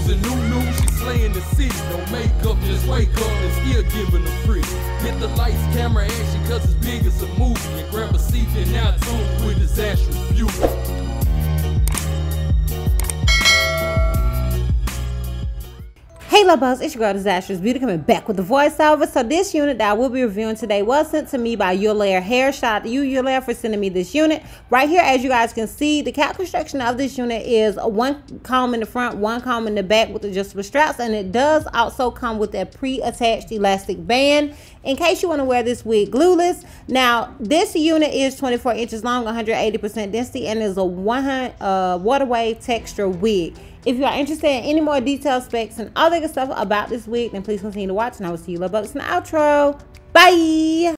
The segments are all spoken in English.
the new, she slaying the city. No makeup, just wake up and still giving them pretty. Hit the lights, camera, action, cause it's big as a movie. And grab a seat and now tune with Disastrous Beauty. Hey love bugs, it's your girl Disastrous Beauty coming back with the voiceover. So this unit that I will be reviewing today was sent to me by Eullair Hair. Shout out to you, Eullair, for sending me this unit. Right here, as you guys can see, the cap construction of this unit is one comb in the front, one comb in the back with adjustable straps, and it does also come with a pre-attached elastic band in case you want to wear this wig glueless. Now, this unit is 24 inches long, 180% density, and is a water wave texture wig. If you are interested in any more detailed specs and other good stuff about this wig, then please continue to watch, and I will see you love bugs in the outro. Bye!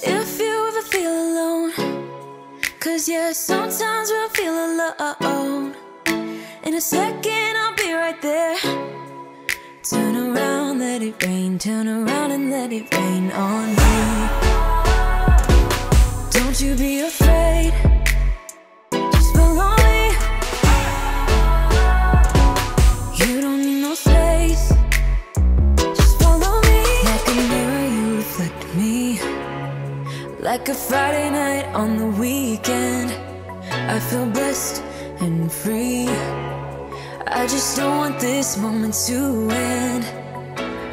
If you ever feel alone, cause yeah, sometimes we'll feel alone. In a second, I'll be right there. Turn around, let it rain. Turn around and let it rain on me. Don't you be afraid, just follow me. You don't need no space, just follow me. Like a mirror, you reflect me. Like a Friday night on the weekend, I feel blessed and free. I just don't want this moment to end.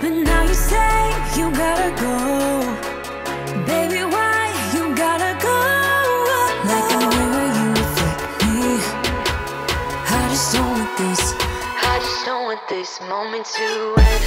But now you say you gotta go. Baby, why you gotta go? Like a mirror, you reflect me. I just don't want this, I just don't want this moment to end.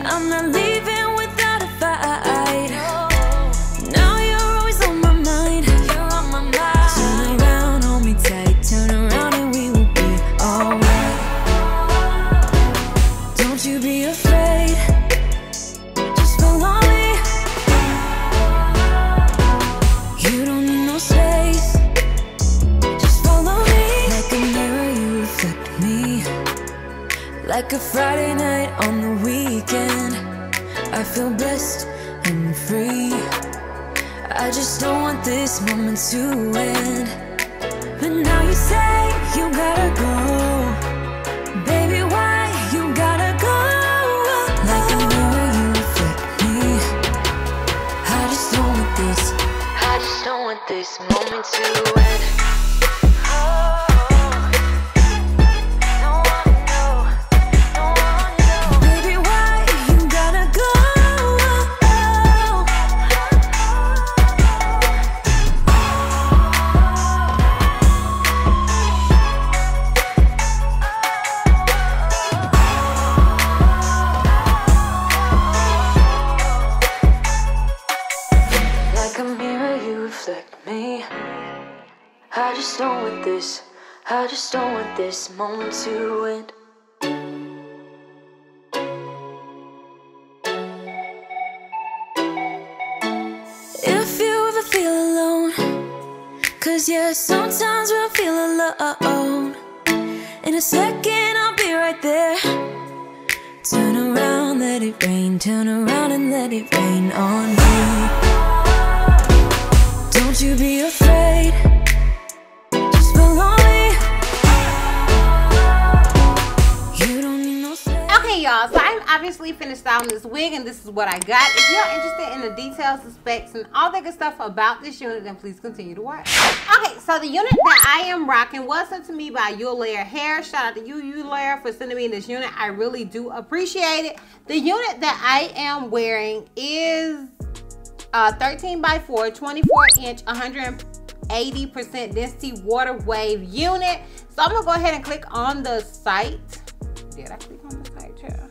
I'm not leaving without a fight. Now you're always on my mind. You're on my mind. Turn around, hold me tight. Turn around and we will be alright. Don't you be afraid, just follow me. You don't need no space, just follow me. Like a mirror, you reflect me. Like a Friday night on the weekend, I feel blessed and free. I just don't want this moment to end. But now you say you gotta go. Baby, why you gotta go? Like a mirror, you reflect me. I just don't want this, I just don't want this moment to end. I just don't want this, I just don't want this moment to end. If you ever feel alone, cause yeah, sometimes we'll feel alone. In a second, I'll be right there. Turn around, let it rain. Turn around and let it rain on me. Don't you be afraid, just follow me. You don't need no space. Okay, y'all, so I'm obviously finished styling this wig, and this is what I got. If you're interested in the details, the specs, and all that good stuff about this unit, then please continue to watch. Okay, so the unit that I am rocking was sent to me by Eullair Hair. Shout out to you, Eullair, for sending me this unit. I really do appreciate it. The unit that I am wearing is 13 by 4, 24 inch, 180% density water wave unit. So I'm gonna go ahead and click on the site. Did I click on the site? Yeah.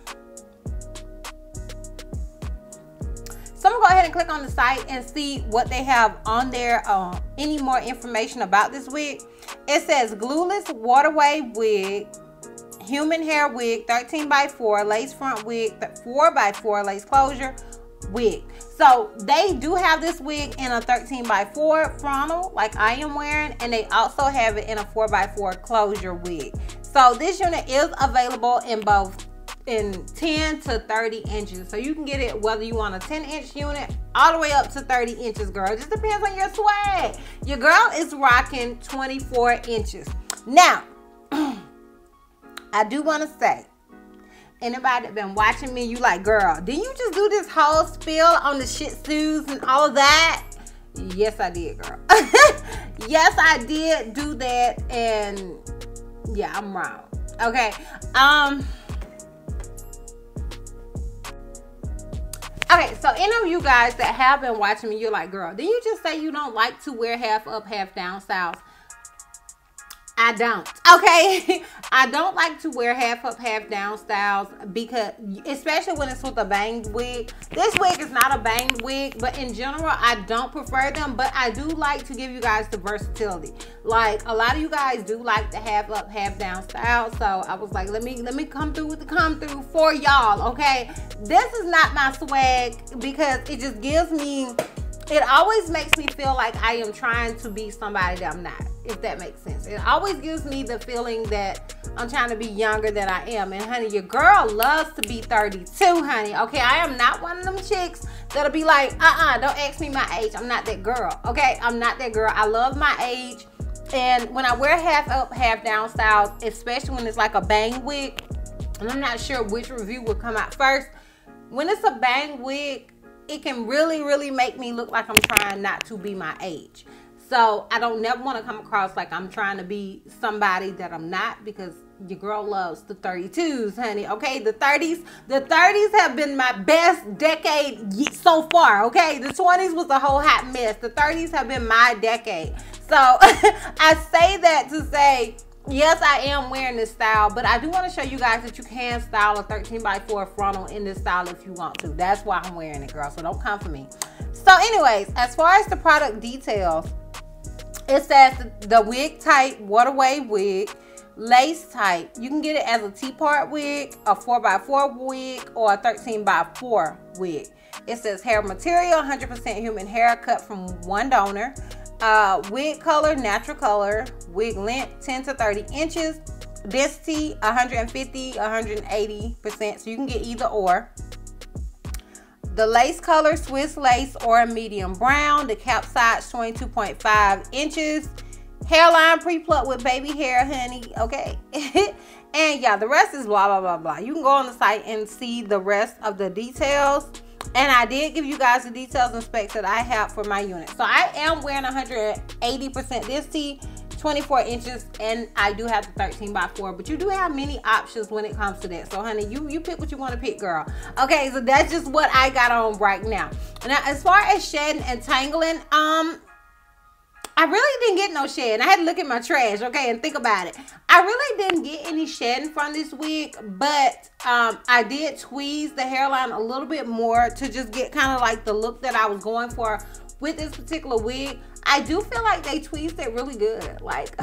So I'm gonna go ahead and click on the site and see what they have on there. Any more information about this wig. It says glueless water wave wig, human hair wig, 13 by 4 lace front wig, 4 by 4 lace closure, wig. So they do have this wig in a 13x4 frontal like I am wearing, and they also have it in a 4x4 closure wig. So this unit is available in both in 10 to 30 inches. So you can get it whether you want a 10-inch unit all the way up to 30 inches, girl. It just depends on your swag. Your girl is rocking 24 inches. Now, I do want to say, anybody that been watching me, you like, girl, didn't you just do this whole spiel on the Shih Tzus and all of that? Yes, I did, girl. Yes, I did do that, and yeah, I'm wrong. Okay. Okay, so any of you guys that have been watching me, you're like, girl, didn't you just say you don't like to wear half up, half down styles? I don't. Okay, I don't like to wear half up, half down styles because, especially when it's with a banged wig. This wig is not a banged wig, but in general, I don't prefer them. But I do like to give you guys the versatility. Like a lot of you guys do like the half up, half down style. So I was like, let me come through with the come through for y'all. Okay, this is not my swag because it just gives me. It always makes me feel like I am trying to be somebody that I'm not, if that makes sense. It always gives me the feeling that I'm trying to be younger than I am. And honey, your girl loves to be 32, honey. Okay, I am not one of them chicks that'll be like, don't ask me my age. I'm not that girl. Okay, I'm not that girl. I love my age. And when I wear half up, half down styles, especially when it's like a bang wig, and I'm not sure which review will come out first. When it's a bang wig, it can really make me look like I'm trying not to be my age. So I don't never want to come across like I'm trying to be somebody that I'm not, because your girl loves the 32s, honey. Okay, the 30s have been my best decade so far. Okay, the 20s was a whole hot mess. The 30s have been my decade. So I say that to say, yes, I am wearing this style, but I do want to show you guys that you can style a 13x4 frontal in this style if you want to. That's why I'm wearing it, girl, so don't come for me. So anyways, as far as the product details, it says the wig type, waterway wig, lace type. You can get it as a T-part wig, a 4x4 wig, or a 13x4 wig. It says hair material, 100% human hair cut from one donor. Wig color, natural color. Wig length, 10 to 30 inches. Density, 150, 180%. So you can get either or. The lace color, Swiss lace or medium brown. The cap size, 22.5 inches. Hairline pre-plucked with baby hair, honey. Okay. And yeah, the rest is blah, blah, blah, blah. You can go on the site and see the rest of the details. And I did give you guys the details and specs that I have for my unit. So I am wearing 180% density, 24 inches, and I do have the 13x4, but you do have many options when it comes to that. So honey, you pick what you want to pick, girl. Okay, so that's just what I got on right now. Now, as far as shedding and tangling, I really didn't get no shed. I had to look at my trash, okay, and think about it. I really didn't get any shedding from this wig, but I did tweeze the hairline a little bit more to just get kind of like the look that I was going for with this particular wig. I do feel like they tweezed it really good. Like,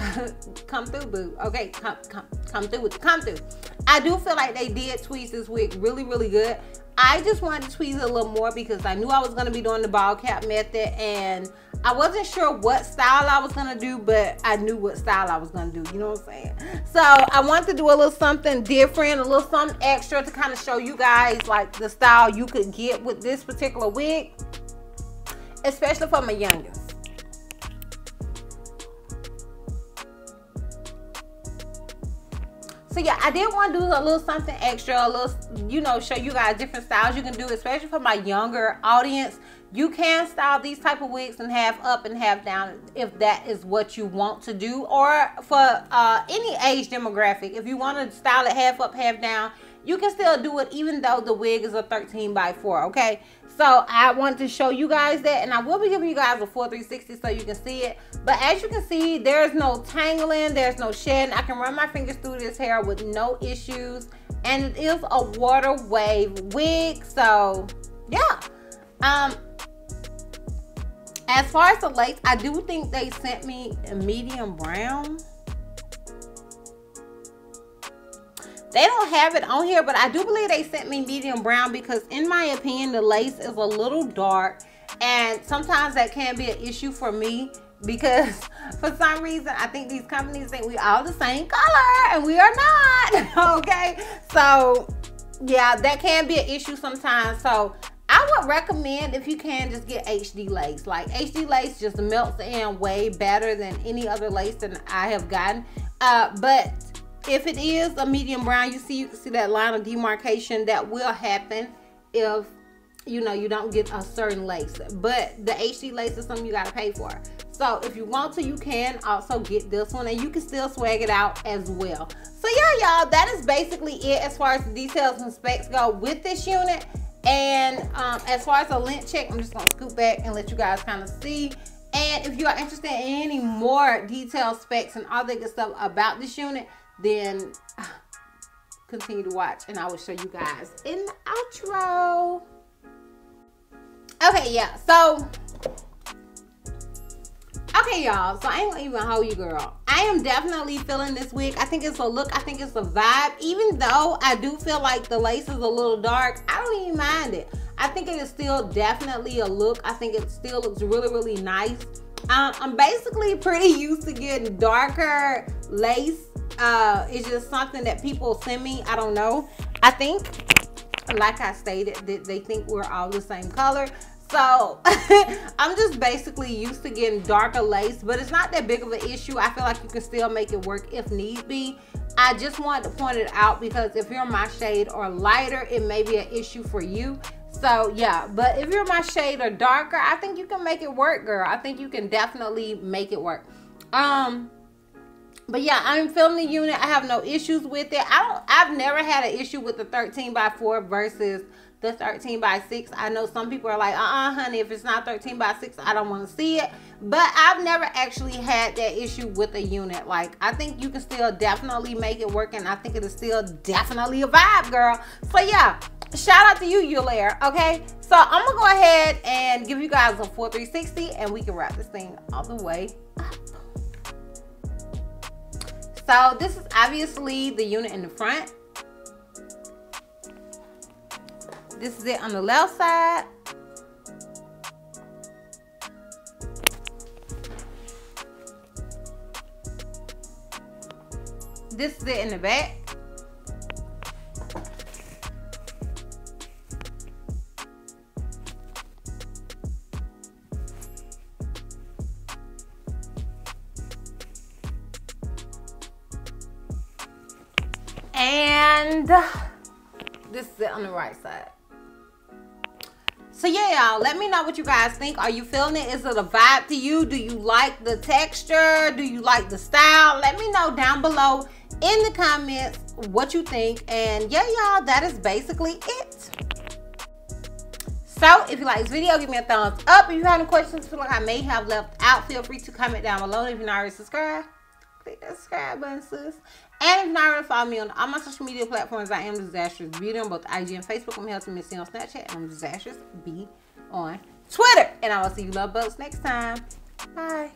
come through, boo. Okay, come through with the come through. I do feel like they did tweeze this wig really good. I just wanted to tweeze it a little more because I knew I was going to be doing the ball cap method, and I wasn't sure what style I was going to do, but I knew what style I was going to do. You know what I'm saying? So I wanted to do a little something different, a little something extra to kind of show you guys like the style you could get with this particular wig, especially for my youngest. So yeah, I did want to do a little something extra, a little, you know, show you guys different styles you can do, especially for my younger audience. You can style these type of wigs and have up and have down if that is what you want to do, or for any age demographic. If you want to style it half up, half down, you can still do it even though the wig is a 13x4, okay? So I wanted to show you guys that, and I will be giving you guys a full 360 so you can see it. But as you can see, there's no tangling, there's no shedding. I can run my fingers through this hair with no issues, and it is a water wave wig. So yeah. As far as the lace, I do think they sent me a medium brown. They don't have it on here, but I do believe they sent me medium brown because in my opinion, the lace is a little dark. And sometimes that can be an issue for me because for some reason, I think these companies think we all the same color and we are not, okay? So yeah, that can be an issue sometimes. So I would recommend, if you can, just get HD lace. Like HD lace just melts in way better than any other lace that I have gotten. But if it is a medium brown, you can see that line of demarcation that will happen if you know you don't get a certain lace. But the HD lace is something you got to pay for. So if you want to, you can also get this one and you can still swag it out as well. So yeah, y'all, that is basically it as far as the details and specs go with this unit. And as far as a lint check, I'm just gonna scoot back and let you guys kind of see. And if you are interested in any more detailed specs and all that good stuff about this unit, then continue to watch and I will show you guys in the outro. Okay, yeah, so okay, y'all, so I ain't gonna even hold you, girl. I am definitely feeling this wig. I think it's a look, I think it's a vibe. Even though I do feel like the lace is a little dark, I don't even mind it. I think it is still definitely a look. I think it still looks really, really nice. I'm basically pretty used to getting darker lace. It's just something that people send me. I don't know. I think, like I stated, that they think we're all the same color. So I'm just basically used to getting darker lace, but it's not that big of an issue. I feel like you can still make it work if need be. I just wanted to point it out because if you're my shade or lighter, it may be an issue for you. So yeah, but if you're my shade or darker, I think you can make it work, girl. I think you can definitely make it work. But yeah, I'm feeling the unit. I have no issues with it. I've never had an issue with the 13x4 versus the 13x6. I know some people are like, honey, if it's not 13x6, I don't want to see it. But I've never actually had that issue with a unit. Like, I think you can still definitely make it work, and I think it is still definitely a vibe, girl. So yeah, shout out to you, Eullair, okay? So I'm gonna go ahead and give you guys a full 360 and we can wrap this thing all the way up. So this is obviously the unit in the front. This is it on the left side. This is it in the back. And this is it on the right side. So yeah, y'all, let me know what you guys think. Are you feeling it? Is it a vibe to you? Do you like the texture? Do you like the style? Let me know down below in the comments what you think. And yeah, y'all, that is basically it. So if you like this video, give me a thumbs up. If you have any questions feel like I may have left out, feel free to comment down below. If you're not already subscribed, click that subscribe button, sis. And if you're not already follow me on all my social media platforms, I am DizastrousBeauty on both IG and Facebook. I'm helping Missy on Snapchat. I'm DizastrousB on Twitter. And I will see you love bugs next time. Bye.